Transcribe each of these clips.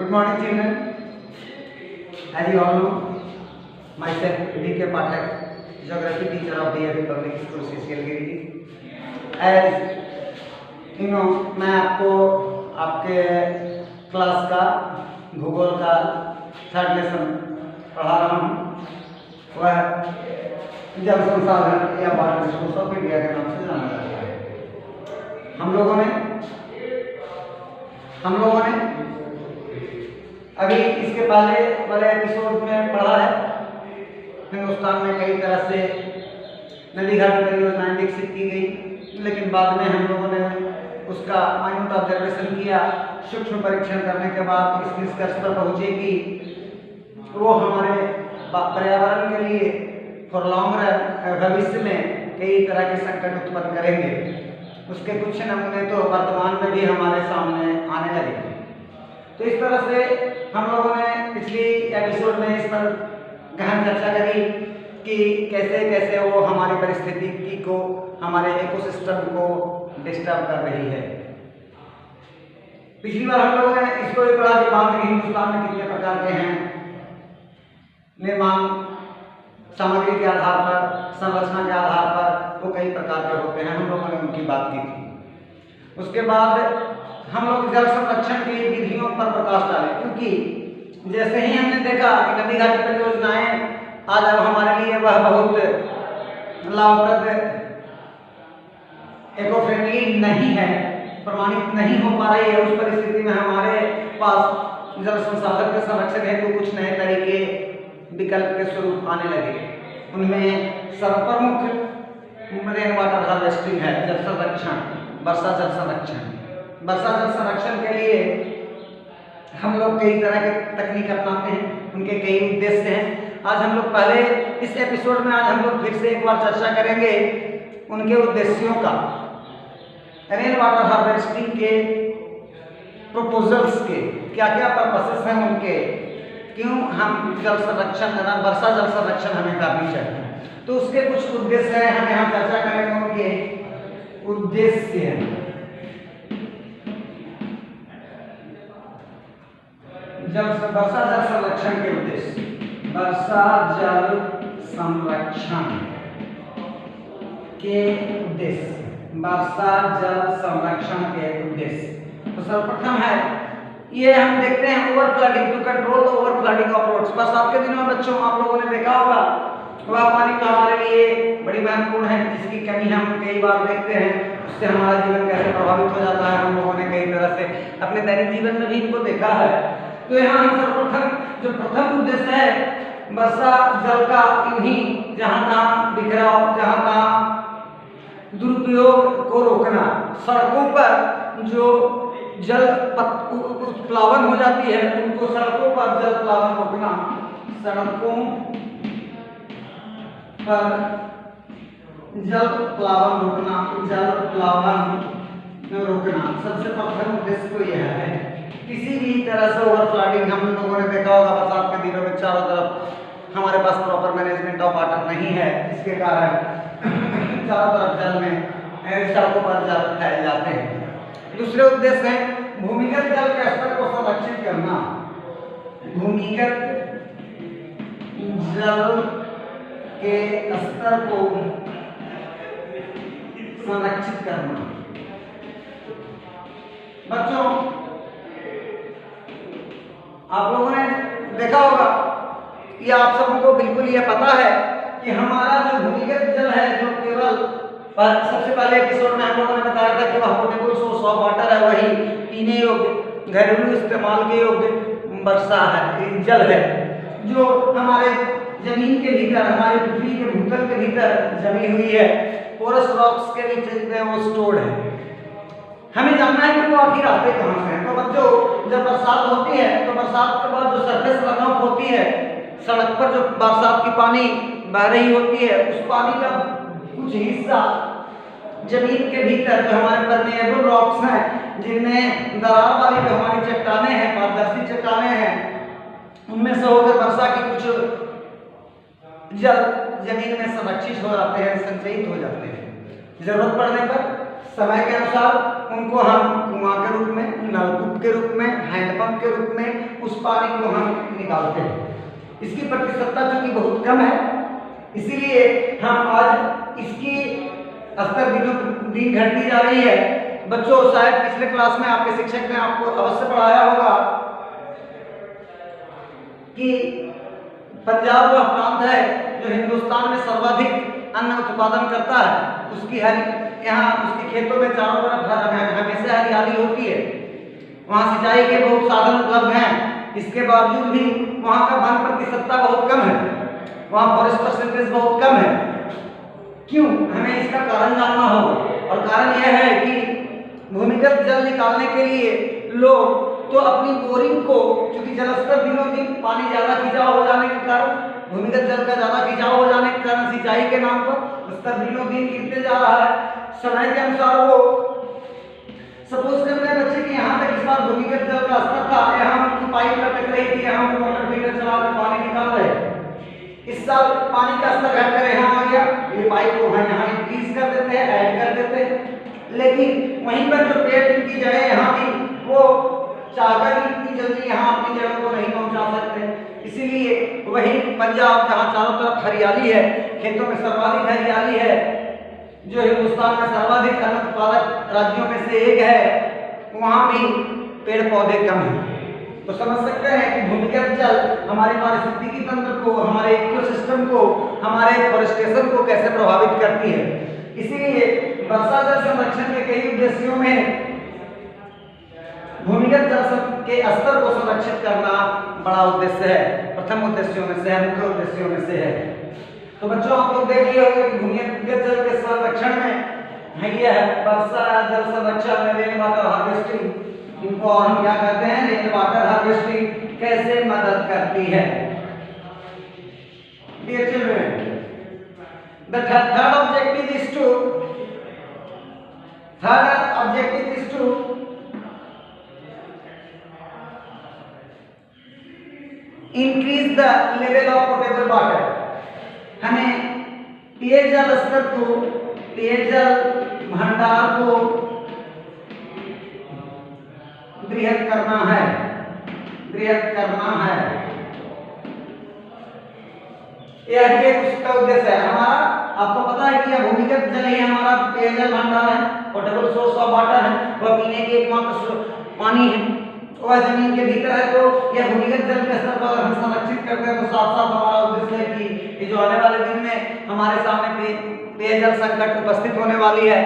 Good morning, children. As you all know, myself D.K. Pathak, Geography teacher of DAV Public School, CCL. As you know, मैं आपको आपके class का भूगोल का third lesson पढ़ा रहा हूँ। वह जल संसाधन या वाटर रिसोर्स ऑफ इंडिया के नाम से जाना जाता है। हम लोगों ने अभी इसके पहले वाले एपिसोड में पढ़ा है हिंदुस्तान में कई तरह से नदी घाट परियोजनाएं विकसित की गई, लेकिन बाद में हम लोगों ने उसका माइन्यूट ऑब्जर्वेशन किया, सूक्ष्म परीक्षण करने के बाद इस निष्कर्ष पर पहुंचे कि वो हमारे पर्यावरण के लिए फॉर लॉन्ग रन भविष्य में कई तरह के संकट उत्पन्न करेंगे। उसके कुछ नमूने तो वर्तमान में भी हमारे सामने आने लगे। तो इस तरह से हम लोगों ने पिछली एपिसोड में इस पर गहन चर्चा करी कि कैसे कैसे वो हमारी परिस्थिति को, हमारे इकोसिस्टम को डिस्टर्ब कर रही है। पिछली बार हम लोगों ने इसको भी पढ़ा कि बांध हिंदुस्तान में कितने प्रकार के हैं, निर्माण सामग्री के आधार पर, संरचना के आधार पर वो कई प्रकार के होते हैं। हम लोगों ने उनकी बात की थी। उसके बाद हम लोग जल संरक्षण की विधियों पर प्रकाश डाले, क्योंकि जैसे ही हमने देखा कि नदी घाटी परियोजनाएं आज अब हमारे लिए वह बहुत लाभप्रद इको फ्रेंडली नहीं है, प्रमाणित नहीं हो पा रही है, उस परिस्थिति में हमारे पास जल संसाधन के संरक्षण हेतु कुछ नए तरीके विकल्प के स्वरूप आने लगे। उनमें सर्वप्रमुख रेन वाटर हार्वेस्टिंग है, जल संरक्षण, वर्षा जल संरक्षण। वर्षा जल संरक्षण के लिए हम लोग कई तरह के तकनीक अपनाते हैं, उनके कई उद्देश्य हैं। आज हम लोग पहले इस एपिसोड में आज हम लोग फिर से एक बार चर्चा करेंगे उनके उद्देश्यों का, रेन वाटर हार्वेस्टिंग के प्रपोजल्स के क्या क्या पर्पसेस हैं उनके, क्यों हम जल संरक्षण वर्षा जल संरक्षण हमें करनी चाहिए। तो उसके कुछ उद्देश्य हैं, हम यहाँ चर्चा करेंगे उनके उद्देश्य। वर्षा जल संरक्षण के उद्देश्य, वर्षा जल संरक्षण के उद्देश्य, वर्षा जल संरक्षण के उद्देश्य। तो सर्वप्रथम है ये हम देखते हैं over flooding, to control the over flooding of roads. बरसात के दिनों में बच्चों आप लोगों ने देखा होगा वह पानी तो हमारे लिए बड़ी महत्वपूर्ण है, जिसकी कमी हम कई बार देखते हैं, उससे हमारा जीवन कैसे प्रभावित हो जाता है। हम लोगों ने कई तरह से अपने दैनिक जीवन में भी इनको देखा है। तो यहाँ हम सर्वप्रथम जो प्रथम उद्देश्य है वर्षा जल का इन्हीं जहाँ तहाँ बिखराव, जहाँ तहाँ दुरुपयोग को रोकना, सड़कों पर जो जल उत्प्लावन हो जाती है उनको सड़कों पर जल प्लावन रोकना, सड़कों पर जल प्लावन रोकना, जल प्लावन रोकना सबसे प्रथम उद्देश्य तो यह है। किसी भी तरह से ओवर फ्लडिंग, हम लोगों ने देखा होगा बरसात के दिनों में चारों तरफ हमारे पास प्रॉपर मैनेजमेंट ऑफ वाटर नहीं है, इसके कारण चारों तरफ जल में सड़कों पर जल फैल जाते हैं। दूसरे उद्देश्य है भूमिगत जल के स्तर को संरक्षित करना, भूमिगत जल के स्तर को संरक्षित करना। बच्चों आप लोगों ने देखा होगा कि आप सबको बिल्कुल ये पता है कि हमारा जो भूमिगत जल है, जो केवल सबसे पहले एपिसोड में हम लोगों ने बताया था कि वह पोर्टेबल सोर्स ऑफ वाटर है, वही पीने योग्य घरेलू इस्तेमाल के योग्य वर्षा है, जल है, जो हमारे जमीन के भीतर, हमारे पृथ्वी के भूतल के भीतर जमी हुई है, पोरस रॉक्स के नीचे वो स्टोर्ड है। हमें जानना है कि वो आखिर आते कहाँ से हैं। तो बच्चों जब बरसात होती है तो बरसात के बाद जो सरफेस रन ऑफ होती है, सड़क पर जो बरसात की पानी बह रही होती है, उस पानी का कुछ हिस्सा जमीन के भीतर जो हमारे परमेएबल रॉक्स हैं, जिनमें दरार वाली जो हमारी चट्टानें हैं, पारदर्शी चट्टानें हैं, उनमें से होकर वर्षा की कुछ जल जमीन में संरक्षित हो जाते हैं, संचयित हो जाते हैं। जरूरत पड़ने पर समय के अनुसार उनको हम कुआं के रूप में, नलकूप के रूप में, हैंडपंप के रूप में उस पानी को हम निकालते हैं। इसकी प्रतिशतता चूंकि बहुत कम है, इसीलिए हम आज इसकी स्तर दिनों दिन घटती जा रही है। बच्चों, शायद पिछले क्लास में आपके शिक्षक ने आपको अवश्य पढ़ाया होगा कि पंजाब वह प्रांत है जो हिंदुस्तान में सर्वाधिक अन्न उत्पादन करता है। उसकी यहाँ उसके खेतों में चारों तरफ हमेशा हरियाली होती है। वहाँ सिंचाई के बहुत साधन उपलब्ध हैं। इसके बावजूद भी वहाँ का वन प्रतिशतता बहुत कम है, वहाँ फॉरेस्ट परसेंटेज बहुत कम है। क्यों? हमें इसका कारण जानना होगा। और कारण यह है कि भूमिगत जल निकालने के लिए लोग तो अपनी बोरिंग को, क्योंकि जलस्तर दिनों दिन पानी ज्यादा खिंचाव हो जाने के कारण, भूमिगत जल का ज्यादा खिंचाव हो जाने के कारण सिंचाई के नाम पर स्तर दिनों दिन गिरते जा रहा है। समय के अनुसार वो सपोज करते हैं बच्चे कि यहाँ तक इस बार भूमिगत जल का स्तर था, यहाँ की पाइप लटक रही थी, यहाँ मोटर मीटर चला कर पानी निकाल रहे। इस साल पानी का स्तर घट कर यहाँ आ गया, ये पाइप को यहाँ इंक्रीज कर देते हैं, ऐड कर देते हैं। लेकिन वहीं पर जो पेड़ की जड़ें यहाँ थी, वो चाहकर इतनी जल्दी यहाँ अपनी जड़ों को नहीं पहुँचा सकते। इसीलिए वही पंजाब जहाँ चारों तरफ हरियाली है, खेतों में सर्वाधिक हरियाली है, जो हिंदुस्तान में सर्वाधिक अन्न उत्पादक राज्यों में से एक है, वहाँ भी पेड़ पौधे कम हैं। तो समझ सकते हैं कि भूमिगत जल हमारे पारिस्थितिकी तंत्र को, हमारे इकोसिस्टम को, हमारे फॉरेस्टेशन को कैसे प्रभावित करती है। इसीलिए वर्षा जल संरक्षण के कई उद्देश्यों में भूमिगत जल के स्तर को संरक्षित करना बड़ा उद्देश्य है, प्रथम उद्देश्यों में से है, मुख्य उद्देश्यों में से है। तो बच्चों, आप लोग देख लिया होगा कि भूमिगत जल के संरक्षण में ये है वर्षा जल संरक्षण, रेन वाटर हार्वेस्टिंग, इनको हम क्या कहते हैं, रेन वाटर हार्वेस्टिंग कैसे मदद करती है। Dear children, the third objective is to increase the level of potable water. हमें पेयजल स्तर को, पेयजल भंडार को बृहद करना है, बृहद करना है। यह उसका उद्देश्य है हमारा। आपको पता है कि यह भूमिगत जल ही हमारा पेयजल भंडार है, पोर्टेबल सोर्स ऑफ वाटर है, वह पीने के एकमात्र पानी है, वह जमीन के भीतर है। तो यह भूमिगत जल के स्तर पर हम संरक्षित करते हैं। तो साथ साथ हमारा उद्देश्य है कि जो आने वाले दिन में हमारे सामने पेयजल संकट उपस्थित होने वाली है,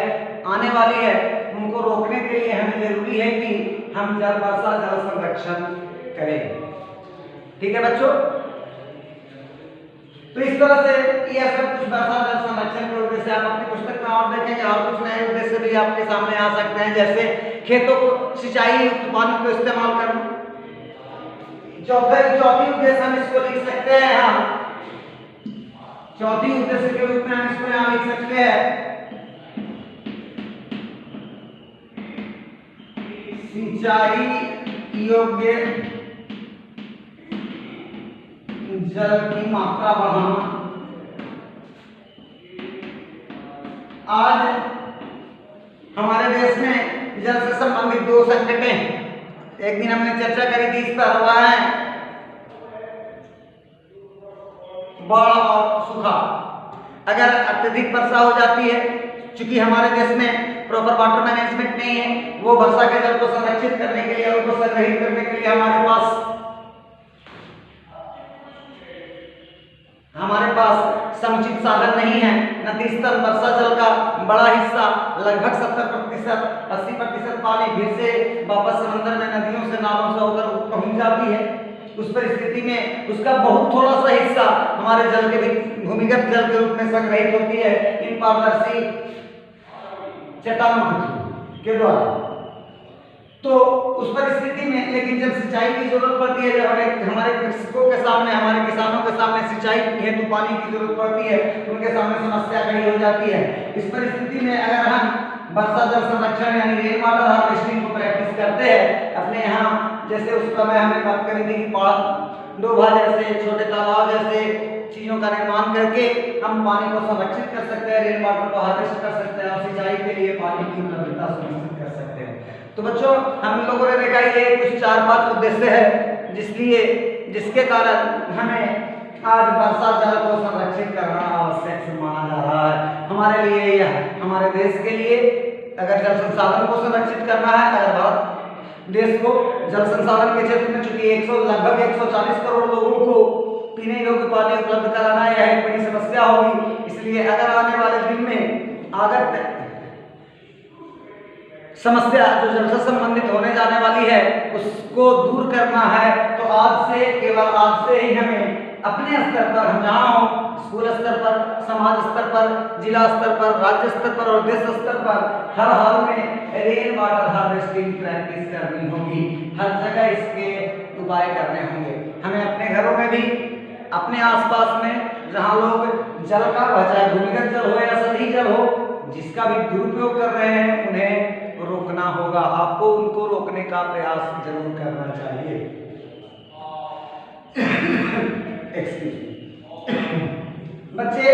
आने वाली है, उनको रोकने के लिए हमें जरूरी है कि हम वर्षा जल संरक्षण करें। ठीक है बच्चों, तो इस तरह से यह सब कुछ वर्षा जल संरक्षण के उद्देश्य आप अपनी पुस्तक में और देखेंगे। और कुछ नए उद्देश्य भी आपके सामने आ सकते हैं, जैसे खेतों को सिंचाई युक्त पानी को इस्तेमाल करना। चौथी उद्देश्य हम इसको लिख सकते हैं, हम चौथी उद्देश्य के रूप में हम इसको यहाँ लिख सकते हैं, सिंचाई योग्य जल की मात्रा बढ़ाना। आज हमारे देश में जल से संबंधित दो संकटें, एक दिन हमने चर्चा करी थी इस पर, हुआ है बाढ़ और सूखा। अगर अत्यधिक वर्षा हो जाती है, चूंकि हमारे देश में प्रॉपर वाटर मैनेजमेंट नहीं है, वो वर्षा के जल को संरक्षित करने के लिए, उनको संग्रहित करने के लिए हमारे पास समुचित साधन नहीं है। नदीस्थल वर्षा जल का बड़ा हिस्सा, लगभग 70%, 80% पानी फिर से वापस समंदर में, नदियों से, नालों से होकर पहुंच जाती है। उस परिस्थिति में उसका बहुत थोड़ा सा हिस्सा हमारे जल के भूमिगत जल के रूप में संग्रहित होती है इन पारदर्शी चट्टानों के द्वारा। तो उस परिस्थिति में, लेकिन जब सिंचाई की जरूरत पड़ती है, जब हमारे कृषकों के सामने, हमारे किसानों के सामने सिंचाई हेतु पानी की जरूरत पड़ती है, तो उनके सामने समस्या खड़ी हो जाती है। इस परिस्थिति में अगर हम वर्षा जल संरक्षण यानी रेन वाटर हार्वेस्टिंग को प्रैक्टिस करते हैं अपने यहाँ, जैसे उस समय हमने बात करी थी कि डोभा जैसे, छोटे तालाब जैसे चीजों का निर्माण करके हम पानी को संरक्षित कर सकते हैं, रेन वाटर को हार्वेस्ट कर सकते हैं और सिंचाई के लिए पानी की उपलब्धता सुनिश्चित कर सकते हैं। तो बच्चों हम लोगों ने देखा ये कुछ 4-5 उद्देश्य है जिसके कारण हमें आज वर्षा जल को संरक्षित करना आवश्यक माना जा रहा है हमारे लिए या हमारे देश के लिए। अगर जल संसाधन को संरक्षित करना है, अगर भारत देश को जल संसाधन के क्षेत्र में चूंकि लगभग 140 करोड़ लोगों को पीने योग्य पानी उपलब्ध कराना यह एक बड़ी समस्या होगी, इसलिए अगर आने वाले दिन में अगर समस्या जो जल से संबंधित होने जाने वाली है उसको दूर करना है तो केवल आज से ही हमें अपने स्तर पर, हम जहाँ हो, स्कूल स्तर पर, समाज स्तर पर, जिला स्तर पर, राज्य स्तर पर और देश स्तर पर हर हाल में रेन वाटर हार्वेस्टिंग प्रैक्टिस करनी होगी। हर जगह इसके उपाय करने होंगे। हमें अपने घरों में भी, अपने आसपास में जहाँ लोग जल का, चाहे भूमिगत जल हो या सतही जल हो, जिसका भी दुरुपयोग कर रहे हैं उन्हें रोकना होगा। आपको उनको रोकने का प्रयास जरूर करना चाहिए। बच्चे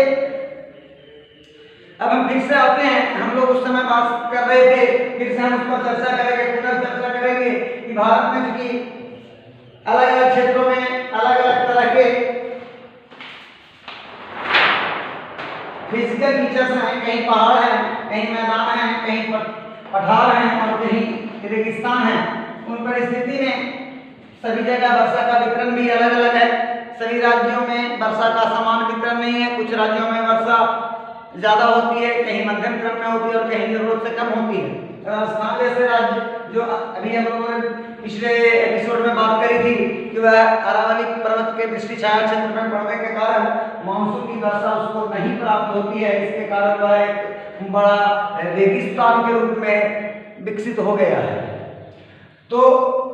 अब हम फिर से आते हैं, हम लोग उस समय बात कर रहे थे, फिर से हम उस पर चर्चा करेंगे, पुनर्चर्चा करेंगे कि भारत में चूंकि अलग अलग क्षेत्रों में अलग अलग तरह के फिजिकल फीचर्स हैं, कहीं पहाड़ हैं, कहीं मैदान हैं, कहीं पठार हैं और कहीं रेगिस्तान है। उन परिस्थिति में सभी जगह वर्षा का वितरण भी अलग अलग है। सभी राज्यों में वर्षा का समान वितरण नहीं है। कुछ राज्यों में वर्षा ज्यादा होती है, कहीं मध्यम क्रम में होती है और कहीं जरूरत से कम होती है। राजस्थान जैसे राज्य जो अभी हम लोगों ने पिछले एपिसोड में बात करी थी कि वह अरावली पर्वत के दृष्टि छाया क्षेत्र में पड़ने के कारण मानसून की वर्षा उसको नहीं प्राप्त होती है, इसके कारण वह एक बड़ा रेगिस्तान के रूप में विकसित हो गया है। तो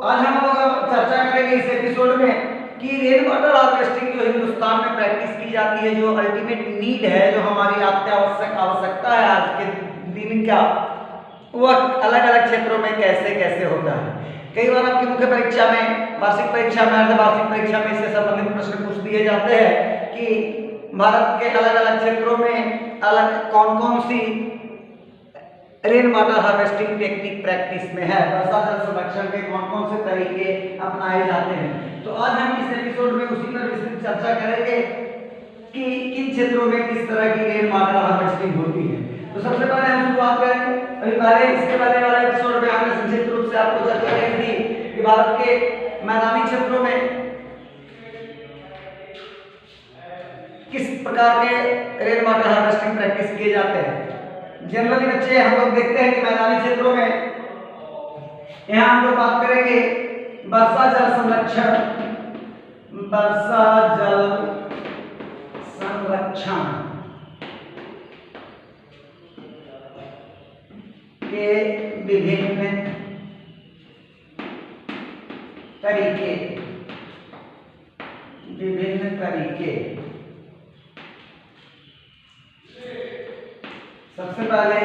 आज हम लोग चर्चा करेंगे इस एपिसोड में कि रेन वाटर हार्वेस्टिंग जो हिंदुस्तान में प्रैक्टिस की जाती है, जो अल्टीमेट नीड है, जो हमारी अत्यावश्यक आवश्यकता है आज के दिन का, वह अलग अलग क्षेत्रों में कैसे कैसे होता है। कई बार आपकी मुख्य परीक्षा में, वार्षिक परीक्षा में, अर्धवार्षिक परीक्षा में इससे संबंधित प्रश्न पूछ दिए जाते हैं कि भारत के अलग अलग क्षेत्रों में अलग कौन कौन सी rain water harvesting technique practice में है, वर्षा जल संरक्षण के कौन कौन से तरीके अपनाए जाते हैं। तो आज हम इस एपिसोड में उसी पर विस्तृत चर्चा करेंगे कि किन क्षेत्रों में किस तरह की रेन वाटर हार्वेस्टिंग होती है। तो सबसे पहले हम शुरुआत करेंगे, अभी पहले इसके पहले वाले एपिसोड में हमने संक्षिप्त रूप से आपको चर्चा की थी कि भारत के मैदानी क्षेत्रों में किस प्रकार के रेन वाटर हार्वेस्टिंग प्रैक्टिस किए जाते हैं। जनरली बच्चे हम लोग देखते हैं कि मैदानी क्षेत्रों में यहाँ हम लोग बात करेंगे वर्षा जल संरक्षण, वर्षा जल संरक्षण के विभिन्न तरीके। सबसे पहले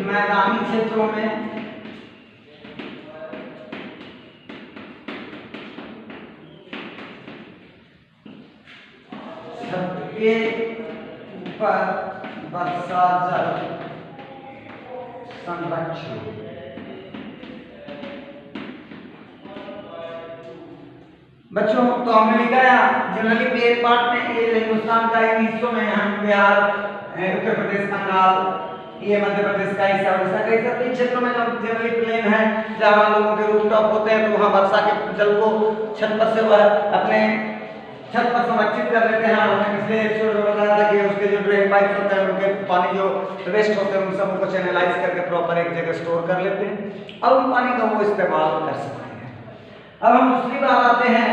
मैदानी क्षेत्रों में छत के ऊपर वर्षा जल संरक्षण। बच्चों तो हमने लिखा है जनरली प्लेन पार्ट में ये हिंदुस्तान का इन हिस्सों में हम बिहार, उत्तर प्रदेश, बंगाल, ये मध्य प्रदेश का हिस्सा, उड़ीसा का हिस्सा, इन क्षेत्रों में जो जनरली प्लेन है जहाँ लोगों के रूफटॉप होते हैं तो वहाँ वर्षा के जल को छत पर से वह अपने छत पर संरक्षित कर लेते हैं। हमने पिछले एपिसोड में बताया था कि उसके जो ड्रेन पाइप होते हैं उनके पानी जो वेस्ट होते हैं उन सबको चैनलाइज करके प्रॉपर एक जगह स्टोर कर लेते हैं और उन पानी का वो इस्तेमाल कर सकते हैं। अब हम दूसरी बात आते हैं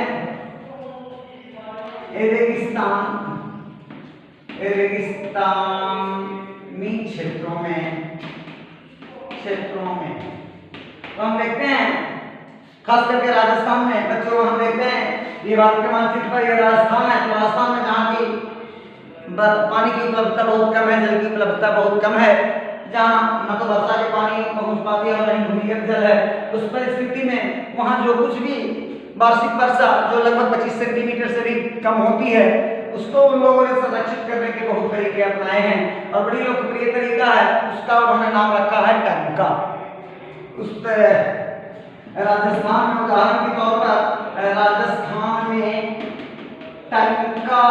रेगिस्तानी क्षेत्रों में। तो हम देखते हैं खास करके राजस्थान में, बच्चों हम देखते हैं ये भारत के मानचित्र पर ये राजस्थान है। तो राजस्थान में जहाँ की पानी की उपलब्धता बहुत कम है, जल की उपलब्धता बहुत कम है, जहाँ न तो वर्षा के पानी पहुँच पाती है और न भूमिगत जल है, उस परिस्थिति में वहाँ जो कुछ भी वार्षिक वर्षा जो लगभग 25 सेंटीमीटर से भी कम होती है उसको उन लोगों ने संरक्षित करने के बहुत तरीके अपनाए हैं और बड़ी लोकप्रिय तरीका है उसका उन्होंने नाम रखा है टंका। उस राजस्थान में उदाहरण के तौर पर राजस्थान में टंका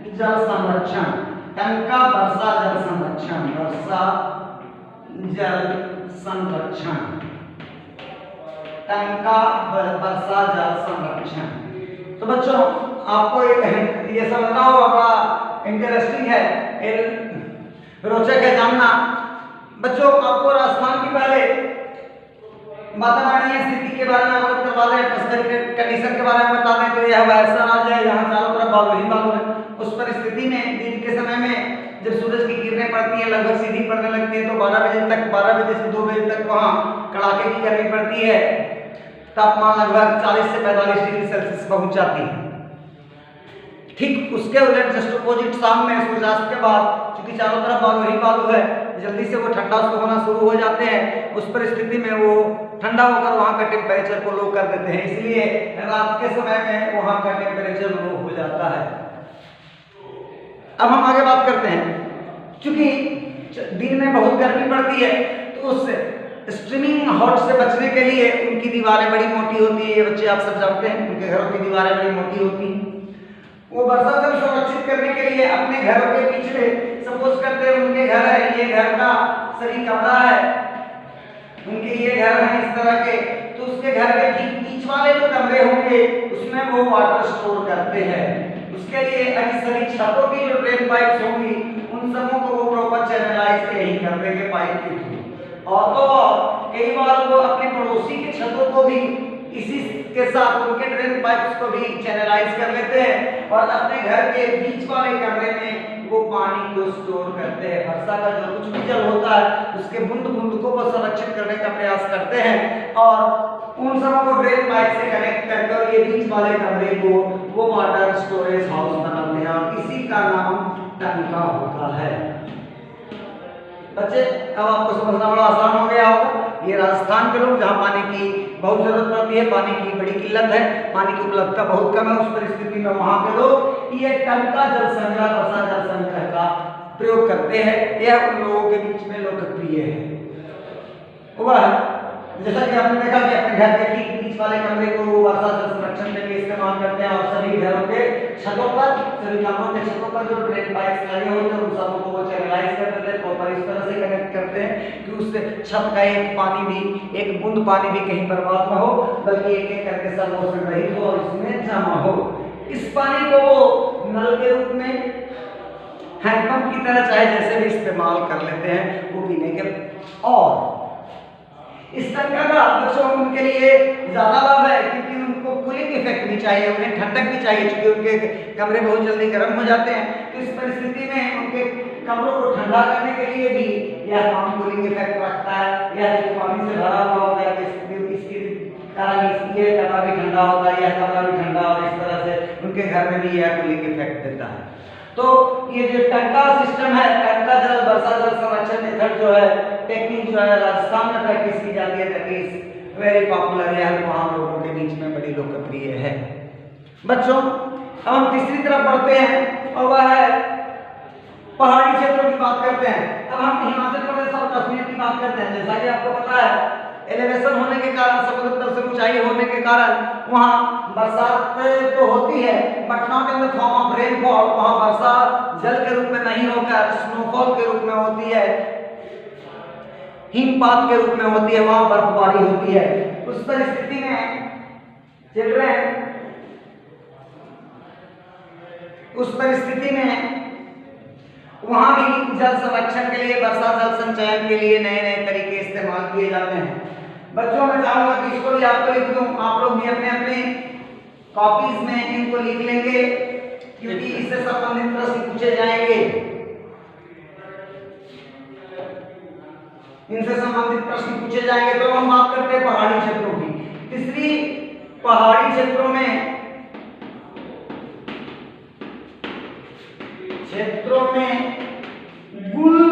जल संरक्षण, टंका वर्षा जल संरक्षण, वर्षा जल संरक्षण, टंका वर्षा जल संरक्षण। तो बच्चों आपको ये समझना होगा, बड़ा इंटरेस्टिंग है, रोचक है जानना। बच्चों आपको राजस्थान की पहले वातावरणीय स्थिति के बारे में अवगत करवा दें, कंडीशन के बारे में बता दें। तो यह वैसा राज्य है, यहाँ चारों तरफ बालू ही बालू है। उस परिस्थिति में दिन के समय में जब सूरज की किरणें पड़ती हैं, लगभग सीधी पड़ने लगती है, तो 12 बजे तक, 12 बजे से 2 बजे तक वहाँ कड़ाके की गर्मी पड़ती है। तापमान लगभग 40 से 45 डिग्री सेल्सियस पहुंच जाती है। ठीक उसके उलट जस्ट अपोजिट शाम में सूर्यास्त के बाद, क्योंकि चारों तरफ बालू ही बालू है, जल्दी से वो ठंडा उसको होना शुरू हो जाते हैं। उस परिस्थिति में वो ठंडा होकर वहाँ का टेम्परेचर को लो कर देते हैं, इसलिए रात के समय में वहाँ का टेम्परेचर लो हो जाता है। अब हम आगे बात करते हैं। चूंकि दिन में बहुत गर्मी पड़ती है, तो उस स्ट्रीमिंग हॉट से बचने के लिए उनकी दीवारें बड़ी मोटी होती है। ये बच्चे आप सब जानते हैं, उनके घरों की दीवारें बड़ी मोटी होती हैं। वो वर्षा जल संरक्षित करने के लिए अपने घरों के बीच में, सपोज करते हैं उनके घर है, ये घर का सही कमरा है, उनके ये घर है इस तरह के, तो उसके घर के ठीक बीच वाले जो कमरे होंगे उसमें वो वाटर स्टोर करते हैं। उसके लिए सभी छतों की जो ड्रेन पाइप्स होंगी उन सबों को वो प्रॉपर चैनलाइज नहीं कर देंगे पाइप के थ्रू। और तो कई बार वो अपने पड़ोसी के छतों को भी इसी के साथ उनके ड्रेन पाइप्स को भी चैनलाइज कर लेते हैं और अपने घर के बीच वाले कमरे में वो पानी को स्टोर करते हैं। वर्षा का जो कुछ भी जल होता है उसके बूंद बूंद को वो संरक्षित करने का प्रयास करते हैं और उन सबों को ड्रेन पाइप से कनेक्ट करके और ये बीच वाले कमरे को वो वाटर स्टोरेज हाउस बनाते हैं और इसी का नाम टंका होता है। बच्चे अब आपको समझना बड़ा आसान हो गया होगा। ये राजस्थान के लोग जहाँ पानी की बहुत जरूरत पड़ती है, पानी की बड़ी किल्लत है, पानी की उपलब्धता बहुत कम है, उस परिस्थिति में वहाँ के लोग ये टंका जल संग्रह, वर्षा जल संग्रह का प्रयोग करते हैं। यह उन लोगों के बीच में लोकप्रिय है। वह जैसा कि आपने देखा कि अपने घर के ठीक बीच वाले कमरे को वर्षा जल संरक्षण के लिए इस्तेमाल करते हैं और सभी घरों के छतों पर, सभी कमरों के छतों पर जो ड्रेन पाइप्स लगे होते हैं उन सबों को वो चैनलाइज कर देते हैं, प्रॉपर इस तरह से कनेक्ट करते हैं कि उस छत का एक पानी भी, एक बूंद पानी भी कहीं बर्बाद ना हो, बल्कि एक एक करके सब वो संग्रहित हो और इसमें जमा हो। इस पानी को वो नल के रूप में, हैंडपंप की तरह चाहे जैसे भी इस्तेमाल कर लेते हैं वो पीने के। और इस टंका का बच्चों उनके लिए ज्यादा लाभ है क्योंकि उनको कूलिंग इफेक्ट भी चाहिए, उन्हें ठंडक भी चाहिए, क्योंकि उनके कमरे बहुत जल्दी गर्म हो जाते हैं। तो इस परिस्थिति में उनके कमरों को ठंडा करने के लिए भी यह काम कूलिंग इफेक्ट रखता है। यह जो पानी से भरा हुआ होता है इसके कारण ये कमरा भी ठंडा होता है, यह कमरा भी ठंडा, और इस तरह से उनके घर में भी यह कूलिंग इफेक्ट देता है। तो ये जो टंका सिस्टम है, टंका जल वर्षा जल संरक्षण मेथड जो है, टेक्निक जो है राजस्थान में प्रैक्टिस की जाती है, दैट इज वेरी पॉपुलर है, वहाँ लोगों के बीच में बड़ी लोकप्रिय है। बच्चों अब हम तीसरी तरफ बढ़ते हैं और वह है पहाड़ी क्षेत्रों की बात करते हैं। अब हम हिमाचल प्रदेश और कश्मीर की बात करते हैं। जैसा कि आपको पता है एलिवेशन होने के कारण, समुद्र तल से ऊंचाई होने के कारण वहाँ बरसात तो होती है but not in the form of rainfall. वहाँ वर्षा जल के रूप में नहीं होकर स्नोफॉल के रूप में होती है, हिमपात के रूप में होती है, वहाँ बर्फबारी होती है। उस परिस्थिति में चिल्ड्रन, उस परिस्थिति में वहाँ भी जल संरक्षण के लिए, वर्षा जल संचयन के लिए नए नए तरीके इस्तेमाल किए जाते हैं। बच्चों मैं चाहूंगा कि इसको भी आपको लिख दूं, आप लोग भी अपने अपने कॉपीज में इनको लिख लेंगे क्योंकि इससे संबंधित प्रश्न पूछे जाएंगे। इनसे संबंधित प्रश्न पूछे जाएंगे। तो हम बात करते हैं पहाड़ी क्षेत्रों की। तीसरी, पहाड़ी क्षेत्रों में गुल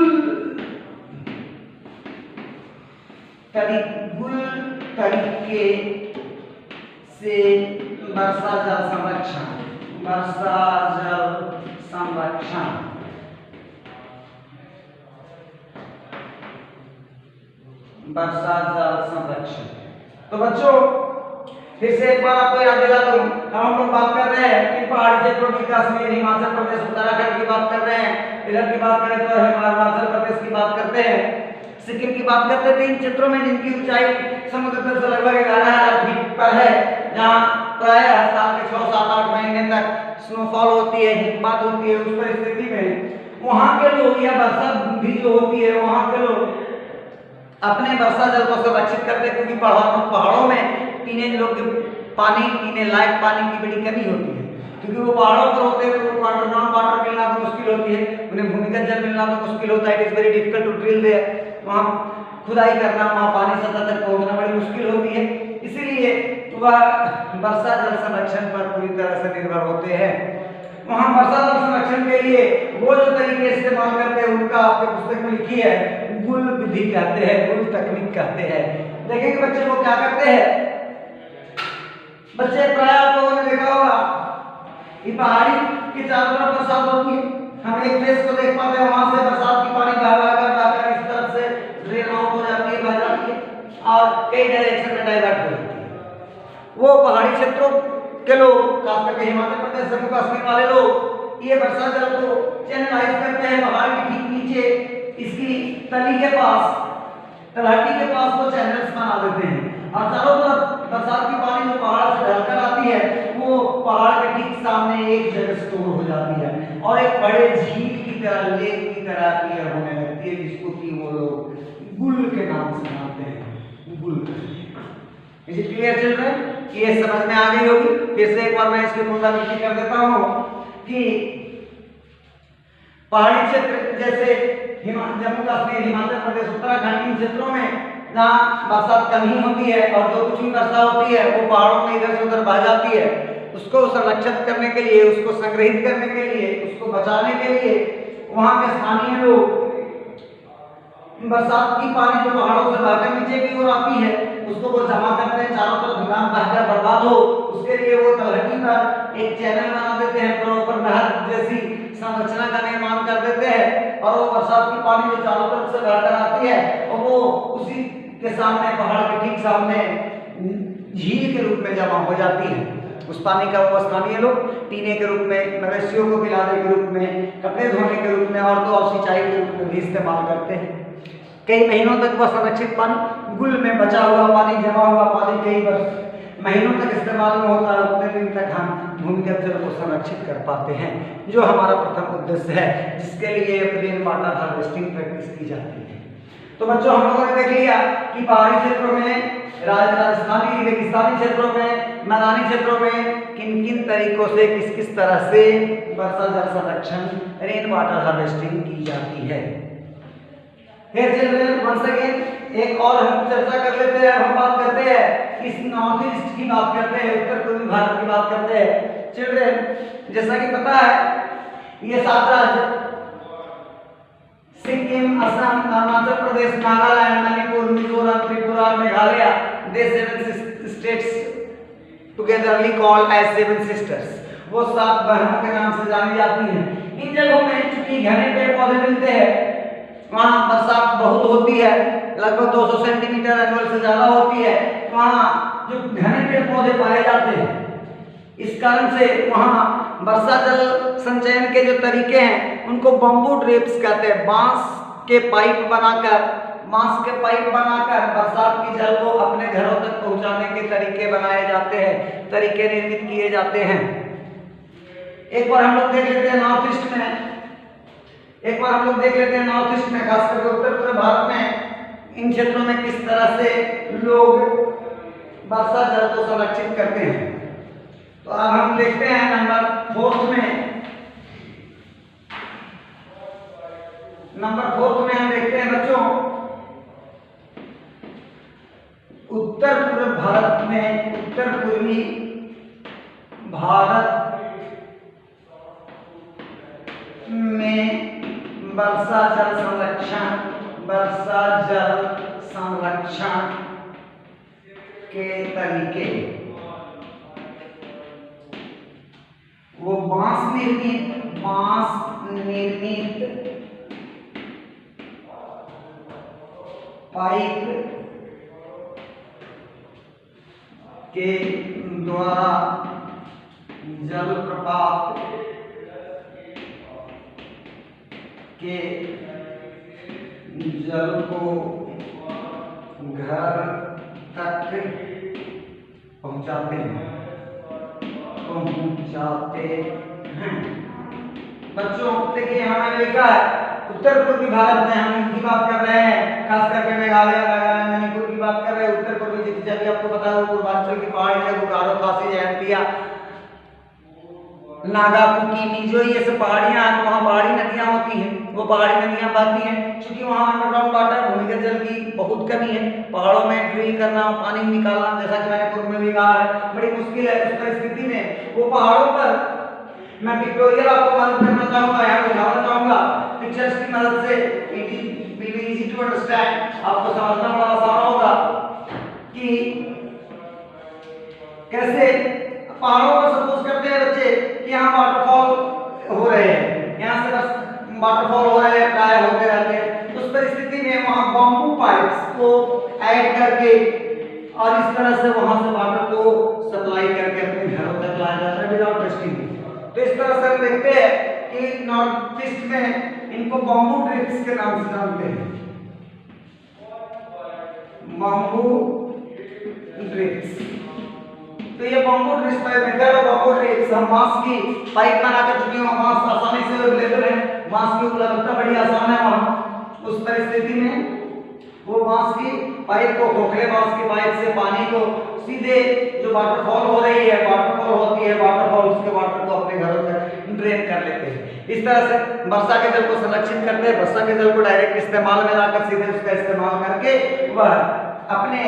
तरीके से वर्षा जल संरक्षण, वर्षा जल संरक्षण, वर्षा जल संरक्षण तो बच्चों फिर से एक बार आपको याद दिला दूं, हम लोग बात कर रहे हैं कि पहाड़ी क्षेत्रों की, कश्मीर, हिमाचल प्रदेश, उत्तराखंड की बात कर रहे हैं। इधर की बात करें तो हिमाचल प्रदेश की बात करते हैं, सिक्किम की बात करते हैं। इन क्षेत्रों में जिनकी ऊंचाई समुद्र तल से लगभग 11,000 फीट पर है, जहाँ प्राय हर साल के 6, 7, 8 महीने तक स्नोफॉल होती है, हिमपात होती है। उस परिस्थिति में वहाँ के लोग या वर्षा भी जो होती है, वहाँ के लोग अपने वर्षा जल को संरक्षित करते हैं, क्योंकि पहाड़ों में पीने लोग पानी, पीने लायक पानी की बड़ी कमी होती है, क्योंकि वो पहाड़ों पर होते हैं। तो अंडरग्राउंड वाटर मिलना तो मुश्किल होती है, उन्हें भूमिगत जल मिलना तो मुश्किल होता है। It is very difficult to drill there, वहाँ खुदाई करना, वहाँ पानी सतह तक पहुँचना बड़ी मुश्किल होती है। इसीलिए वह वर्षा जल संरक्षण पर पूरी तरह से निर्भर होते हैं। वहाँ वर्षा जल संरक्षण के लिए वो जो तरीके इस्तेमाल करते हैं, उनका आपके पुस्तक में लिखी है, गुल विधि कहते हैं, गुल तकनीक कहते हैं। देखेंगे बच्चे वो क्या करते हैं। बच्चे प्राय आप लोगों ने देखा होगा कि पहाड़ी के चारों तरफ बरसात होती है, हम एक फेस को देख पाते हैं, वहां से बरसात की पानी बहकर इस तरफ से ड्रेन आउट हो जाती है, बह जाती है और कई डायरेक्शन में डाइवर्ट हो जाती है। वो पहाड़ी क्षेत्रों के लोग, खास करके हिमाचल प्रदेश, जम्मू कश्मीर वाले लोग, ये वर्षा जल को चैनलाइज करते हैं पहाड़ के ठीक नीचे, इसकी तली के पास, तलहटी के पास वो चैनल्स बना देते हैं, और चारों तरफ बरसात की पानी जो पहाड़ से ढलकर आती है, वो पहाड़ के ठीक सामने एक जगह स्टोर हो जाती है और एक बड़े झील की तरह, लेक की तरह क्लियर होने लगती है, जिसको कि वो लोग गुल के नाम से जानते हैं। गुल इसे क्लियर चल रहा है कि ये समझ में आ गई होगी। फिर से एक बार मैं इसकी पुनरावृत्ति कर देता हूँ कि पहाड़ी क्षेत्र जैसे जम्मू कश्मीर, हिमाचल प्रदेश, उत्तराखंड, इन क्षेत्रों में जहाँ बरसात कम ही होती है और जो कुछ भी वर्षा होती है वो पहाड़ों में इधर से उधर बह जाती है, उसको संरक्षित करने के लिए, उसको संग्रहित करने के लिए, उसको बचाने के लिए वहाँ के स्थानीय लोग बरसात की पानी जो पहाड़ों से बहकर नीचे की ओर आती है, उसको वो जमा करते हैं, चारों तरफ ढलान बहकर बर्बाद हो, उसके लिए वो तलहटी पर एक चैनल बना देते हैं, प्रॉपर नहर जैसी संरचना का निर्माण कर देते हैं, और वो बरसात की पानी जो चारों तरफ से बहकर आती है और वो उसी के सामने, पहाड़ के ठीक सामने झील के रूप में जमा हो जाती है। उस पानी का वो स्थानीय लोग पीने के रूप में, मवेशियों को पिलाने के रूप में, कपड़े धोने के रूप में और तो और सिंचाई के रूप में भी इस्तेमाल करते हैं। कई महीनों तक वह संरक्षित पानी, गुल में बचा हुआ पानी, जमा हुआ पानी कई वर्ष महीनों तक इस्तेमाल में होता है, उतने दिन तक हम भूमिगत जल को संरक्षित कर पाते हैं, जो हमारा प्रथम उद्देश्य है, जिसके लिए रेन वाटर हार्वेस्टिंग प्रैक्टिस की जाती है। तो बच्चों, हम लोगों ने देख लिया कि पहाड़ी क्षेत्रों में, राजस्थानी रेगिस्तानी क्षेत्रों में, मैदानी क्षेत्रों में किन किन तरीकों से, किस किस तरह से वर्षा जल संरक्षण, रेन वाटर हार्वेस्टिंग की जाती है। फिर चिल्ड्रन वंस अगेन एक और हम चर्चा कर लेते हैं। हम बात करते हैं इस नॉर्थ ईस्ट की बात करते हैं, उत्तर पूर्वी भारत की बात करते हैं। चिल्ड्रन, जैसा कि पता है ये 7 राज्य Sikkim, Assam, Arunachal Pradesh, Nagaland, Manipur, Mizoram, Tripura, Meghalaya, they 7 states togetherly called as 7 sisters, वो 7 बहनों के नाम से जानी जाती हैं। इन जगहों में चूंकि घने पेड़ पौधे मिलते हैं, वहाँ बरसात बहुत होती है, लगभग 200 सेंटीमीटर एनुअल से ज्यादा होती है, वहाँ जो घने पेड़ पौधे पाए जाते हैं, इस कारण से वहाँ वर्षा जल संचयन के जो तरीके हैं उनको बम्बू ड्रिप्स कहते हैं। बांस के पाइप बनाकर बरसात की जल को अपने घरों तक पहुंचाने के तरीके बनाए जाते हैं, तरीके निर्मित किए जाते हैं। एक बार हम लोग देख लेते हैं नॉर्थ ईस्ट में, खास करके उत्तर भारत में इन क्षेत्रों में किस तरह से लोग वर्षा जल को संरक्षित करते हैं। तो अब हम देखते हैं नंबर 4 में हम देखते हैं बच्चों, उत्तर पूर्वी भारत में वर्षा जल संरक्षण के तरीके, वो बांस निर्मित पाइप के द्वारा जल प्रपात के जल को घर तक पहुंचाते हैं। बच्चों देखिए हमारे लिखा है उत्तर पूर्वी भारत में, हम इनकी बात कर रहे हैं, खास करके मेघालय नागालैंड मणिपुर की बात कर रहे हैं। उत्तर पूर्वी जैसे भी आपको पता है पूर्वांचल की पहाड़ी है, बोकारो खासी जयंतिया नागा कुकी मिजो ये सब पहाड़ियां हैं, वहाँ पहाड़ी नदियां होती हैं, वो पहाड़ी नदियां बहती हैं। क्योंकि वहाँ अंडरग्राउंड वाटर भूमिगत जल की बहुत कमी है, पहाड़ों में ड्रिल करना पानी निकालना जैसा कि मैंने पूर्व में भी कहा है बड़ी मुश्किल है। उस परिस्थिति में वो पहाड़ों पर मैं पिक्टोरियल आपको मदद करना चाहूंगा, यहाँ दिखाना चाहूंगा पिक्चर्स की मदद से, it will be easy to understand, आपको समझना बड़ा आसान होगा कि कैसे पहाड़ों पर सपोज करते हैं बच्चे कि यहाँ वाटरफॉल हो रहे हैं, यहाँ से बस वाटरफॉल हो रहे हैं, प्राय होते रहते हैं। उस परिस्थिति में वहाँ बम्बू पाइप्स को ऐड करके और इस तरह से वहां से वाटर को सप्लाई करके अपने घरों तक लाया जाता है विदाउट टेस्टिंग। तो इस तरह से हम देखते हैं कि नॉर्थ ईस्ट में इनको बम्बू ड्रिप्स के नाम से जानते हैं, बम्बू ड्रिप्स। तो ये बम्बू ड्रिप्स पर मेथड ऑफ बम्बू ड्रिप्स, हम बांस की पाइप बनाकर चुके हैं, बांस आसानी से अवेलेबल है, बांस की उपलब्धता बड़ी आसान है वहां। उस परिस्थिति में वो बांस की पाइप को, खोखले बांस की पाइप से पानी को सीधे जो वाटरफॉल हो रही है, वाटरफॉल होती है, वाटरफॉल उसके वाटर को अपने घरों तक ड्रेन कर लेते हैं। इस तरह से वर्षा के जल को संरक्षित करते हैं, वर्षा के जल को डायरेक्ट इस्तेमाल में लाकर सीधे उसका इस्तेमाल करके वह अपने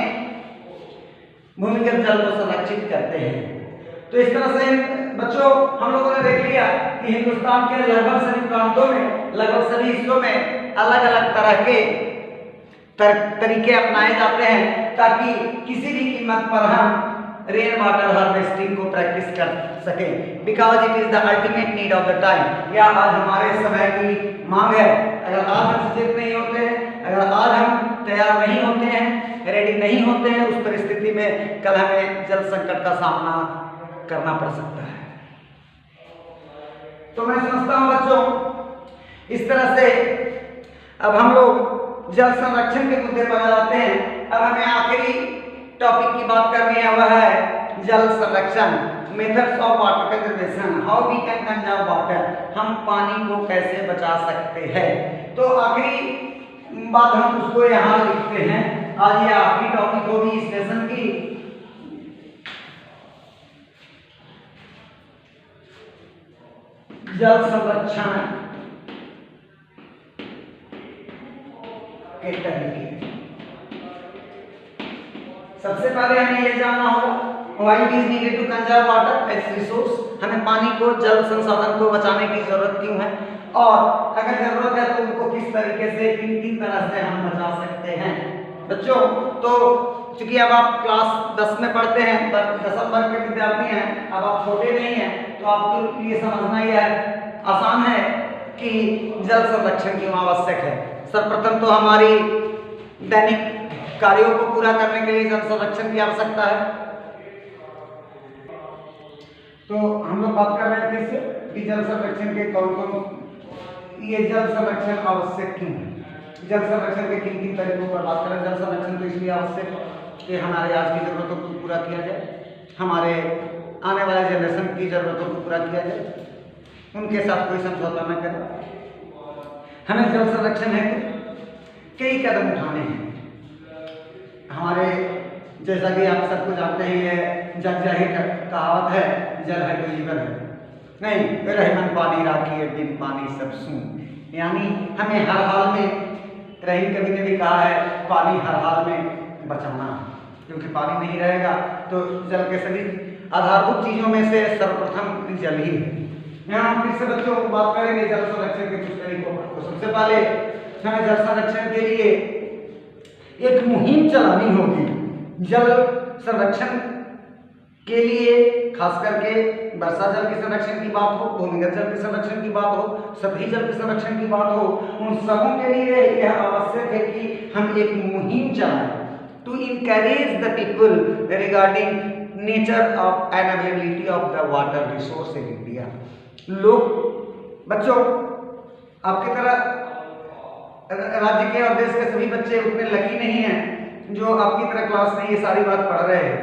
भूमिगत जल को संरक्षित करते हैं। तो इस तरह से बच्चों हम लोगों ने देख लिया कि हिंदुस्तान के लगभग सभी प्रांतों में, लगभग सभी हिस्सों में अलग अलग तरह के तरीके अपनाए जाते हैं ताकि किसी भी कीमत पर हम रेन वाटर हार्वेस्टिंग को प्रैक्टिस कर सकें, because it is the ultimate need of the time. या आज हमारे समय की मांग है। अगर आज हम सचेत नहीं होते हैं, अगर आज हम तैयार नहीं होते हैं, रेडी नहीं होते हैं, उस परिस्थिति में कल हमें जल संकट का सामना करना पड़ सकता है। तो मैं समझता हूं बच्चों इस तरह से अब हम लोग जल संरक्षण के मुद्दे पर आ जाते हैं। अब हमें आखिरी टॉपिक की बात करनी है, वह है जल संरक्षण, methods of water conservation, how we can conserve water, हम पानी को कैसे बचा सकते हैं। तो आखिरी बात हम उसको यहाँ लिखते हैं, आज ये आखिरी टॉपिक होगी इस लेसन की। जल संरक्षण के तरीके। सबसे पहले हमें यह जानना होगा why it is needed to conserve water as resource, हमें पानी को, जल संसाधन को बचाने की जरूरत क्यों है, और अगर जरूरत है तो उनको किस तरीके से, किन किन तरह से हम बचा सकते हैं। बच्चों तो चूंकि अब आप क्लास 10 में पढ़ते हैं, 10वीं वर्ग के विद्यार्थी हैं, अब आप छोटे नहीं हैं, तो आपके लिए समझना यह आसान है कि जल संरक्षण क्यों आवश्यक है। सर्वप्रथम तो हमारी दैनिक कार्यों को पूरा करने के लिए जल संरक्षण की आवश्यकता है। तो हम लोग बात कर रहे थे कि जल संरक्षण के कौन कौन, ये जल संरक्षण आवश्यक क्यों है, जल संरक्षण के किन किन तरीकों पर बात करें। जल संरक्षण तो इसलिए आवश्यक कि हमारे आज की जरूरतों को पूरा किया जाए, हमारे आने वाले जनरेशन की जरूरतों को पूरा किया जाए, उनके साथ कोई समझौता न करें। हमें जल संरक्षण है कई कदम उठाने हैं। हमारे जैसा कि आप सबको जानते हैं, ये जग जाहिर कहावत है, जल है तो जीवन है, नहीं रहमन पानी राखी है बिन पानी सब सून, यानी हमें हर हाल में, रहीम कवि ने भी कहा है, पानी हर हाल में बचाना, क्योंकि पानी नहीं रहेगा तो जल के सभी आधारभूत चीजों में से सर्वप्रथम जल ही है। यहाँ हम फिर से बच्चों बात करेंगे जल संरक्षण के कुछ तरीकों पर। तो सबसे पहले हमें जल संरक्षण के लिए एक मुहिम चलानी होगी। जल संरक्षण के लिए खास करके वर्षा जल के संरक्षण की बात हो, भूमिगत जल के संरक्षण की बात हो, सतही जल के संरक्षण की बात हो, उन सबों के लिए यह आवश्यक है कि हम एक मुहिम चलाएं to encourage the people regarding nature of and availability of the water resource in India. लोग बच्चों आपकी तरह राज्य के और देश के सभी बच्चे उतने लकी नहीं हैं जो आपकी तरह क्लास में ये सारी बात पढ़ रहे हैं।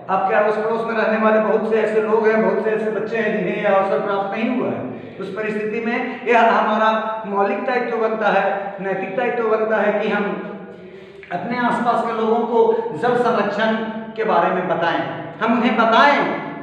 आपके अड़ोस पड़ोस में रहने वाले बहुत से ऐसे लोग हैं, बहुत से ऐसे बच्चे हैं जिन्हें यह अवसर प्राप्त नहीं हुआ है। उस परिस्थिति में यह हमारा मौलिक दायित्व बनता है, नैतिक दायित्व बनता है कि हम अपने आसपास के लोगों को जल संरक्षण के बारे में बताएं। हम उन्हें बताएं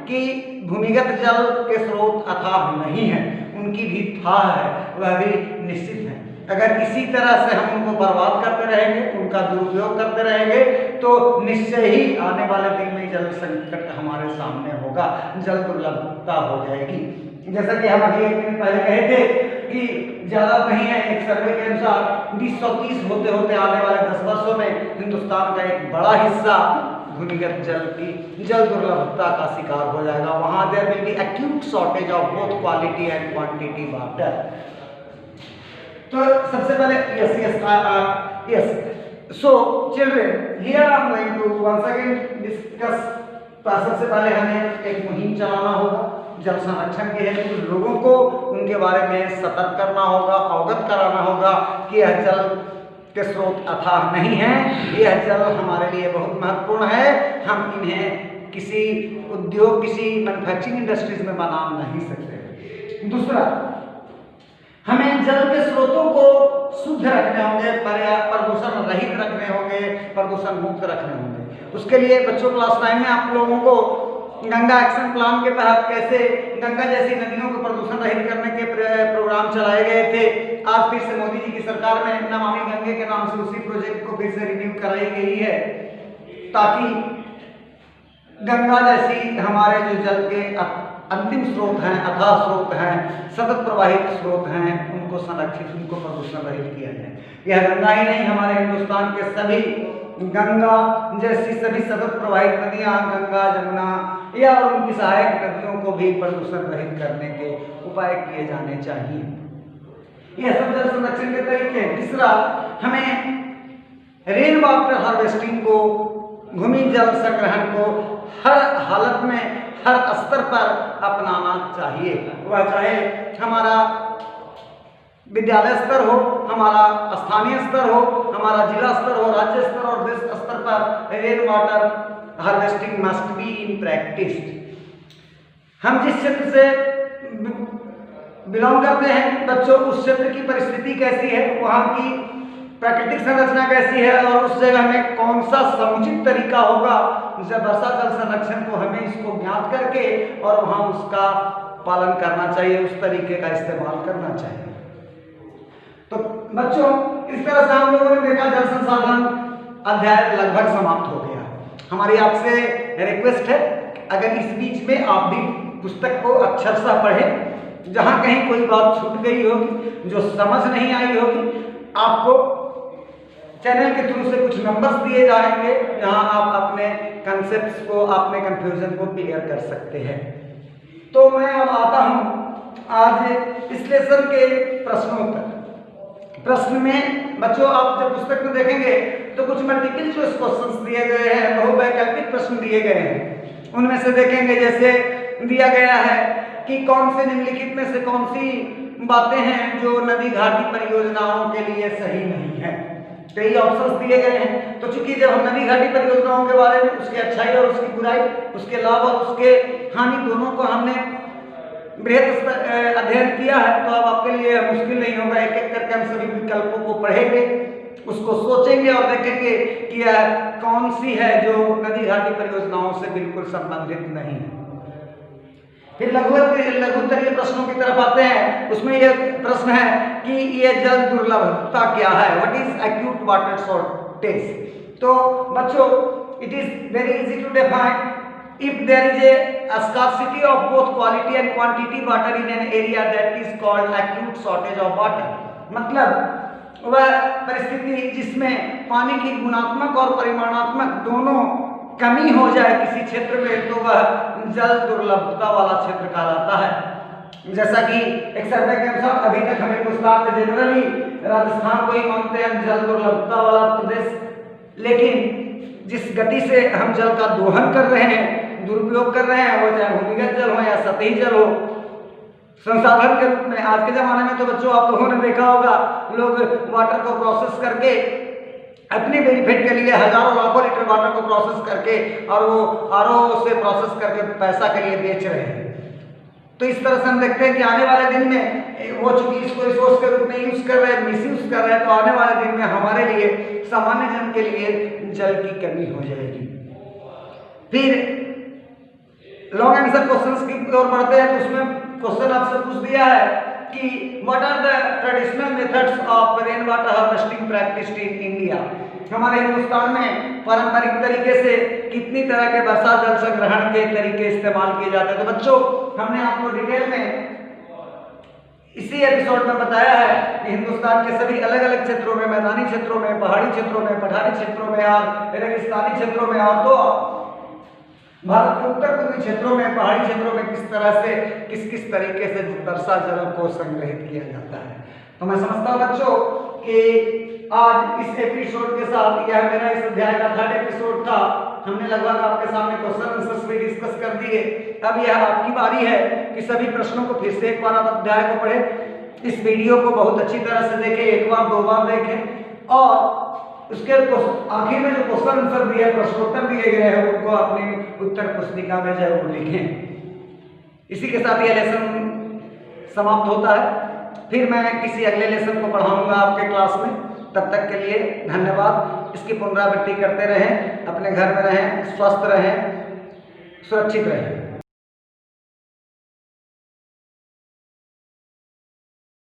कि भूमिगत जल के स्रोत अथाह नहीं है, उनकी भी थाह है, वह भी निश्चित है। अगर इसी तरह से हम उनको बर्बाद करते रहेंगे, उनका दुरुपयोग करते रहेंगे, तो निश्चय ही आने वाले दिन में जल संकट हमारे सामने होगा, जल दुर्लभता हो जाएगी। जैसा कि हम अभी एक दिन पहले कहे थे कि ज़्यादा नहीं है, एक सर्वे के अनुसार 2030 होते होते आने वाले 10 वर्षों में हिंदुस्तान का एक बड़ा हिस्सा भूमिगत जल की जल दुर्लभता का शिकार हो जाएगा। वहाँ there will be acute shortage of both quality and quantity water. तो सबसे पहले yes so children here I am going to once again discuss. सबसे पहले हमें एक मुहिम चलाना होगा जल संरक्षण के हेतु, लोगों को उनके बारे में सतर्क करना होगा, अवगत कराना होगा कि यह जल के स्रोत अथाह नहीं है, यह जल हमारे लिए बहुत महत्वपूर्ण है, हम इन्हें किसी उद्योग, किसी मैन्युफैक्चरिंग इंडस्ट्रीज में बना नहीं सकते। दूसरा, हमें जल के स्रोतों को शुद्ध रखने होंगे, प्रदूषण रहित रखने होंगे, प्रदूषण मुक्त रखने होंगे। उसके लिए बच्चों क्लास 9 में आप लोगों को गंगा एक्शन प्लान के तहत कैसे गंगा जैसी नदियों को प्रदूषण रहित करने के प्रोग्राम चलाए गए थे। आज फिर से मोदी जी की सरकार में नमामि गंगे के नाम से उसी प्रोजेक्ट को फिर से रिन्यू कराई गई है, ताकि गंगा जैसी हमारे जो जल के अंतिम स्रोत हैं, अथाह स्रोत हैं, सतत प्रवाहित स्रोत हैं, उनको संरक्षित, उनको प्रदूषण रहित किया जाए। यह गंगा ही नहीं, हमारे हिंदुस्तान के सभी गंगा जैसी सभी सतत प्रवाहित नदियाँ, गंगा, जमुना या और उनकी सहायक नदियों को भी प्रदूषण रहित करने के उपाय किए जाने चाहिए। यह सब जल संरक्षण के तरीके। तीसरा, हमें रेन वाटर हार्वेस्टिंग को, भूमि जल संग्रहण को हर हालत में, हर स्तर पर अपनाना चाहिए। वह चाहे हमारा विद्यालय स्तर हो, हमारा स्थानीय स्तर हो, हमारा जिला स्तर हो, राज्य स्तर और देश स्तर पर rain water harvesting must be in practice. हम जिस क्षेत्र से बिलोंग करते हैं बच्चों, उस क्षेत्र की परिस्थिति कैसी है, वहाँ की प्राकृतिक संरचना कैसी है और उस जगह में कौन सा समुचित तरीका होगा जब वर्षा जल संरक्षण को, हमें इसको ज्ञात करके और वहाँ उसका पालन करना चाहिए, उस तरीके का इस्तेमाल करना चाहिए। तो बच्चों, इस तरह से हम लोगों ने देखा जल संसाधन अध्याय लगभग समाप्त हो गया। हमारी आपसे रिक्वेस्ट है, अगर इस बीच में आप भी पुस्तक को अक्षरशः पढ़ें, जहाँ कहीं कोई बात छूट गई होगी, जो समझ नहीं आई होगी, आपको चैनल के थ्रू से कुछ नंबर्स दिए जाएंगे जहां आप अपने कंसेप्ट्स को, अपने कंफ्यूजन को क्लियर कर सकते हैं। तो मैं अब आता हूं आज इस लेसन के प्रश्नों पर। प्रश्न में बच्चों आप जब पुस्तक में देखेंगे तो कुछ मल्टीपल चॉइस क्वेश्चंस दिए गए हैं, बहुवैकल्पिक प्रश्न दिए गए हैं। उनमें से देखेंगे जैसे दिया गया है कि कौन से निम्नलिखित में से कौन सी बातें हैं जो नदी घाटी परियोजनाओं के लिए सही नहीं है। कई ऑप्शंस दिए गए हैं। तो चूंकि जब हम नदी घाटी परियोजनाओं के बारे में, उसकी अच्छाई और उसकी बुराई, उसके लाभ और उसके हानि दोनों को हमने बृहद अध्ययन किया है, तो अब आपके लिए मुश्किल नहीं होगा। एक एक करके हम सभी विकल्पों को पढ़ेंगे, उसको सोचेंगे और देखेंगे कि यह कौन सी है जो नदी घाटी परियोजनाओं से बिल्कुल संबंधित नहीं है। फिर लघुत्तरीय प्रश्नों की तरफ आते हैं। उसमें यह प्रश्न है कि ये जल दुर्लभता क्या है, what is acute water shortage. तो बच्चों, it is very easy to define if there is a scarcity of both quality and quantity water in an area, that is called acute shortage of water। मतलब वह परिस्थिति जिसमें पानी की गुणात्मक और परिमाणात्मक दोनों कमी हो जाए किसी क्षेत्र में, तो वह जल दुर्लभता वाला क्षेत्र कहलाता है। जैसा कि एक सर्वे के अनुसार अभी तक हमें हिंदुस्तान में जनरली राजस्थान को ही मानते हैं जल दुर्लभता वाला प्रदेश, लेकिन जिस गति से हम जल का दोहन कर रहे हैं दुरुपयोग कर रहे हैं, वो चाहे भूमिगत जल हो या सतही जल हो, संसाधन के रूप में। आज के ज़माने में तो बच्चों आप लोगों ने देखा होगा, लोग वाटर को प्रोसेस करके अपने बेनिफिट के लिए हजारों लाखों लीटर वाटर को प्रोसेस करके और वो आरओ से प्रोसेस करके पैसा के लिए बेच रहे हैं। तो इस तरह से हम देखते हैं कि आने वाले दिन में वो चूंकि इसको रिसोर्स के रूप में यूज कर रहे हैं, मिसयूज कर रहे हैं, तो आने वाले दिन में हमारे लिए, सामान्य जन के लिए जल की कमी हो जाएगी। फिर लॉन्ग आंसर क्वेश्चंस की ओर बढ़ते हैं, तो उसमें क्वेश्चन आपसे पूछ दिया है कि what are the traditional methods of rain water harvesting practised in India. हमारे हिंदुस्तान में पारंपरिक तरीके से कितनी तरह के वर्षा जल संग्रहण के तरीके इस्तेमाल किए जाते हैं। तो बच्चों, हमने आपको डिटेल में इसी एपिसोड में बताया है कि हिंदुस्तान के सभी अलग अलग क्षेत्रों में, मैदानी क्षेत्रों में, पहाड़ी क्षेत्रों में, पठारी क्षेत्रों में और रेगिस्तानी क्षेत्रों में, और तो भारत के उत्तर पूर्वी क्षेत्रों में, पहाड़ी क्षेत्रों में किस तरह से किस तरीके से वर्षा जल को संग्रहित किया जाता है। तो मैं समझता हूँ बच्चों कि आज इस एपिसोड के साथ, यह मेरा इस अध्याय का 3rd एपिसोड था, हमने लगभग आपके सामने क्वेश्चन आंसर्स भी डिस्कस कर दिए। अब यह आपकी बारी है कि सभी प्रश्नों को फिर से एक बार आप अध्याय को पढ़ें, इस वीडियो को बहुत अच्छी तरह से देखें, 1 बार 2 बार देखें, और उसके आखिर में जो क्वेश्चन आंसर दिए, प्रश्नोत्तर दिए गए हैं, उनको अपनी उत्तर पुस्तिका में जरूर लिखें। इसी के साथ यह लेसन समाप्त होता है। फिर मैं किसी अगले लेसन को पढ़ाऊंगा आपके क्लास में। तब तक के लिए धन्यवाद। इसकी पुनरावृत्ति करते रहें, अपने घर में रहें, स्वस्थ रहें, सुरक्षित रहें।